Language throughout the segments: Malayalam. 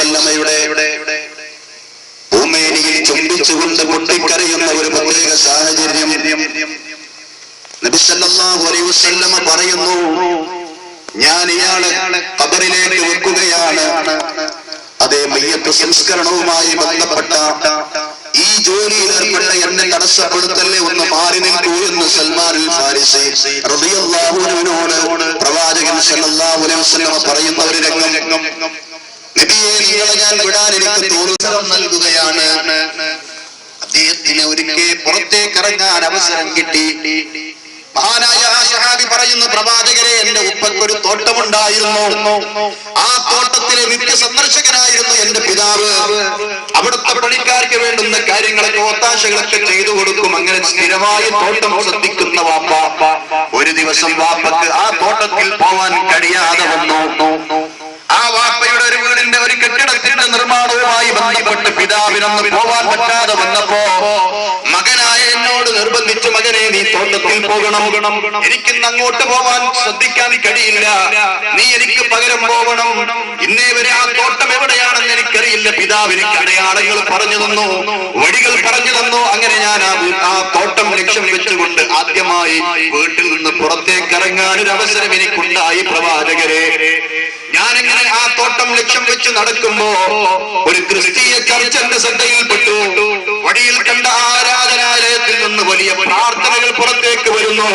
വസല്ലമയുടെ ഭൂമേനിയിൽ ചുംബിച്ചുകൊണ്ട് പൊട്ടിക്കരയുന്ന ഒരു പ്രത്യേക സാഹചര്യം നബി സല്ലല്ലാഹു അലൈഹി വസല്ലമ പറയുന്നു, ഞാൻ ഇയാളെ ഖബറിലേക്ക് വെക്കുകയാണ്. അതേ മയ്യത്ത് സംസ്കരണവുമായി ബന്ധപ്പെട്ട ഈ ജോലിയിൽ ഏർപ്പെട്ട എന്നെ തടസ്സപ്പെടുത്തല്ലേ, ഒന്ന് മാറി നിൽക്കൂ എന്ന് സൽമാനുൽ ഫാരിസി റളിയല്ലാഹു അൻഹുവിനോട് പ്രവാചകൻ സല്ലല്ലാഹു അലൈഹി വസല്ലം പറയുന്ന ഒരു രംഗം. നബിയെ, നിങ്ങളെ ഞാൻ വിടാൻ എനിക്ക് തോന്നുന്നത് നൽകുകയാണ്. അദ്ദേഹത്തിന് ഒരിക്കൽ പുറത്തേക്ക് ഇറങ്ങാൻ അവസരം കിട്ടി. മഹാനായ ആ സഹാബി പറയുന്നു, പ്രവാചകരെ, എന്റെ ഉപ്പക്കൊരു തോട്ടമുണ്ടായിരുന്നു. ആ തോട്ടത്തിലെ നിത്യ സന്ദർശകനായിരുന്നു എന്റെ പിതാവ്. അവിടുത്തെ പണിക്കാർക്ക് വേണ്ടുന്ന കാര്യങ്ങളൊക്കെ ഒത്താശകളൊക്കെ ചെയ്തു കൊടുക്കും. അങ്ങനെ സ്ഥിരമായി തോട്ടം ശ്രദ്ധിക്കുന്ന വാപ്പ ഒരു ദിവസം വാപ്പക്ക് ആ തോട്ടത്തിൽ പോവാൻ കഴിയാതെ വന്നു. ആ വാപ്പയുടെ ഒരു വീടിന്റെ ഒരു കെട്ടിടത്തിന്റെ നിർമ്മാണവുമായി ബന്ധപ്പെട്ട് പിതാവിനൊന്ന് പോവാൻ പറ്റാതെ വന്നപ്പോ മകനായ എന്നോട് നിർബന്ധിച്ചു, മകനെ, നീ തോട്ടത്തിൽ പോകണം, എനിക്കിന്ന് അങ്ങോട്ട് പോവാൻ ശ്രദ്ധിക്കാൻ കഴിയില്ല, നീ എനിക്ക് പകരം പോകണം. ഇന്നേ വരെ ആ തോട്ടം എവിടെയാണെന്ന് എനിക്കറിയില്ല. പിതാവ് എനിക്ക് അടയാളങ്ങൾ പറഞ്ഞു തന്നു, വഴികൾ പറഞ്ഞു തന്നു. അങ്ങനെ ഞാൻ ആ തോട്ടം ലക്ഷ്യം വെച്ചുകൊണ്ട് ആദ്യമായി വീട്ടിൽ നിന്ന് പുറത്തേക്ക് ഇറങ്ങാൻ ഒരു അവസരം എനിക്കുണ്ടായി. പ്രവാചകരെ, ഞാനിങ്ങനെ ആ തോട്ടം ലക്ഷ്യം വെച്ച് നടക്കുമ്പോ ഒരു ക്രിസ്തീയ ചർച്ച് എന്റെ ശ്രദ്ധയിൽപ്പെട്ടു. വഴിയിൽ കണ്ട ആരാധനാലയത്തിൽ നിന്ന് വലിയ പ്രാർത്ഥനകൾ പുറത്തേക്ക് വരുന്നു.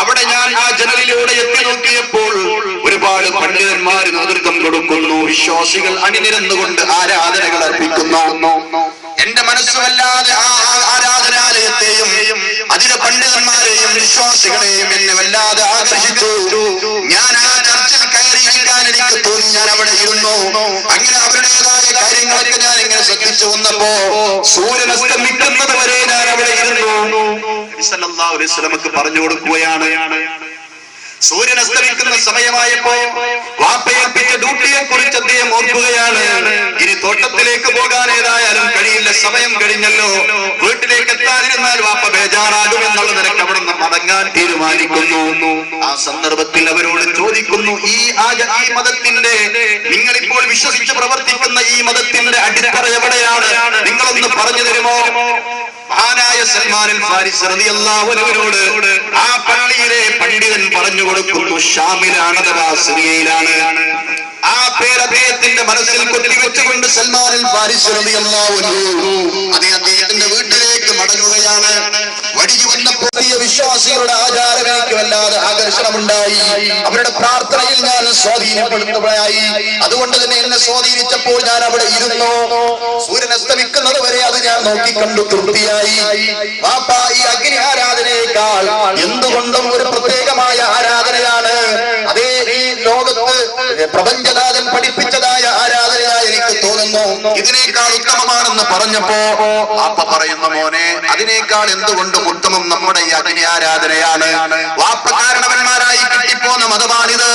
അവിടെ ഞാൻ ആ ജനലിലൂടെ എത്തി നോക്കിയപ്പോൾ ഒരുപാട് പണ്ഡിതന്മാർ നേതൃത്വം കൊടുക്കുന്നു. വിശ്വാസികൾ അണിനിരന്നുകൊണ്ട് ആരാധനകൾ അർപ്പിക്കുന്നു. എന്റെ മനസ്സുവല്ലാതെ ആ ആരാധനാലയത്തെയും അതിലെ പണ്ഡിതന്മാരെയും വിശ്വാസികളെയും എന്നെ വല്ലാതെ ആകർഷിച്ചു. ഞാൻ ആ ചർച്ചിൽ കയറിയിരിക്കാൻ എനിക്ക് തോന്നി. ഞാൻ അവിടെ ഇരുന്നു. അങ്ങനെ അവരുടേതായ കാര്യങ്ങളൊക്കെ ഞാൻ ഇങ്ങനെ ശ്രദ്ധിച്ചു വന്നപ്പോ സൂര്യൻ അസ്തമിക്കുന്നത് വരെ ഞാൻ അവിടെ ഇരുന്നു. നബി സല്ലല്ലാഹു അലൈഹി വസല്ലമക്ക് പറഞ്ഞു കൊടുക്കുകയാണ്. സൂര്യൻ അസ്തമിക്കുന്ന സമയമായപ്പോ വാപ്പയേൽപ്പിച്ച ഡ്യൂട്ടിയെ കുറിച്ച് അദ്ദേഹം ഓർക്കുകയാണ്. ഇനി തോട്ടത്തിലേക്ക് പോകാൻ ഏതായാലും കഴിയില്ല, സമയം കഴിഞ്ഞല്ലോ. വീട്ടിലേക്ക് എത്താതിരുന്നാൽ വാപ്പ ബേജാറാകും എന്നുള്ള നിലയ്ക്ക് അവിടെ നിന്ന് മടങ്ങാൻ തീരുമാനിക്കുന്നു. ആ സന്ദർഭത്തിൽ അവരോട് ചോദിക്കുന്നു, ഈ മതത്തിന്റെ, നിങ്ങളിപ്പോൾ വിശ്വസിച്ച് പ്രവർത്തിക്കുന്ന ഈ മതത്തിന്റെ അടിത്തറ എവിടെയാണ്? നിങ്ങളൊന്ന് പറഞ്ഞു തരുമോ? മഹാനായ സൽമാനുൽ ഫാരിസി റളിയല്ലാഹു അൻഹുവിനോട് ആ പള്ളിയിലെ പണ്ഡിതൻ പറഞ്ഞു കൊടുക്കുന്നു, ഷാമിലാണ്, അഥവാ സിറിയയിലാണ്. ആ പേര് അദ്ദേഹത്തിന്റെ മനസ്സിൽ കൊത്തിവെച്ചുകൊണ്ട് സൽമാനുൽ ഫാരിസി റളിയല്ലാഹു അൻഹു അദ്ദേഹത്തിന്റെ വീട്ടിലേക്ക് മടങ്ങുകയാണ്. വഴിയിൽ വന്നപ്പോൾ വിശ്വാസികളുടെ ആചാരം എനിക്ക് വല്ലാതെ ആകർഷണമുണ്ടായി. അവരുടെ പ്രാർത്ഥനയിൽ ഞാൻ സ്വാധീനപ്പെടുത്തുകയായി. അതുകൊണ്ട് തന്നെ എന്നെ സ്വാധീനിച്ചപ്പോൾ ഞാൻ അവിടെ ഇരുന്നു. സൂര്യൻ അസ്തമിക്കുന്നത് വരെ അത് ഞാൻ നോക്കിക്കണ്ടു തൃപ്തിയായി. വാപ്പ, ഈ അഗ്നി ആരാധനയേക്കാൾ എന്തുകൊണ്ടും ഒരു പ്രത്യേകമായ ആരാധനയാണ്. അതേ ഈ ലോകത്ത് പ്രപഞ്ചനാഥൻ പഠിപ്പിച്ചതായ ആരാധനയായി എനിക്ക് തോന്നുന്നു. ഇതിനേക്കാൾ ഉത്തമമാണെന്ന് പറഞ്ഞപ്പോ വാപ്പ പറയുന്നു, മോനെ, അതിനേക്കാൾ എന്തുകൊണ്ടും ഉത്തമം നമ്മുടെ ഈ അഗ്നി ആരാധനയാണ്. വാപ്പ കാരണവന്മാരായി കിട്ടിപ്പോന്ന മതമാണിത്.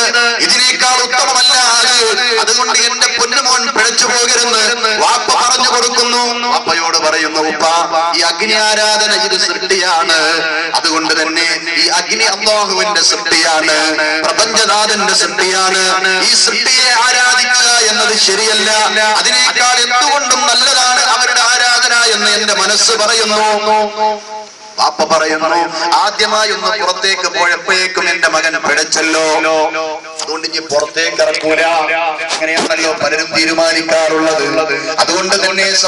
ഇതിനേക്കാൾ ഉത്തമമല്ല അത്. അതുകൊണ്ട് എന്റെ പൊന്നുമോൻ പിഴച്ചു പോകരുന്ന് വാപ്പ പറഞ്ഞു കൊടുക്കുന്നു. വാപ്പയോട് പറയുന്നു, ഉപ്പ, ഈ അഗ്നി ആരാധന ഇത് സൃഷ്ടിയാണ്. അതുകൊണ്ട് തന്നെ ഈ അഗ്നി അല്ലാഹുവിന്റെ സൃഷ്ടിയാണ്, പ്രപഞ്ചനാഥന്റെ സൃഷ്ടിയാണ്. ഈ സൃഷ്ടിയെ ആരാധിക്കുക എന്നത് ശരിയല്ല. അതിനേക്കാൾ എന്തുകൊണ്ടും നല്ലതാണ് അവരുടെ ആരാധന എന്ന് എന്റെ മനസ്സ് പറയുന്നു. വാപ്പ പറയുന്നു, ആദ്യമായി ഒന്ന് പുറത്തേക്ക് പോയപ്പോഴേക്കും എന്റെ മകൻ പിഴച്ചല്ലോ, അതുകൊണ്ട് ഇനി പുറത്തേക്ക് ഇറക്കൂല. അങ്ങനെയാണല്ലോ പലരും തീരുമാനിക്കാറുള്ളത്. അതുകൊണ്ട് തന്നെ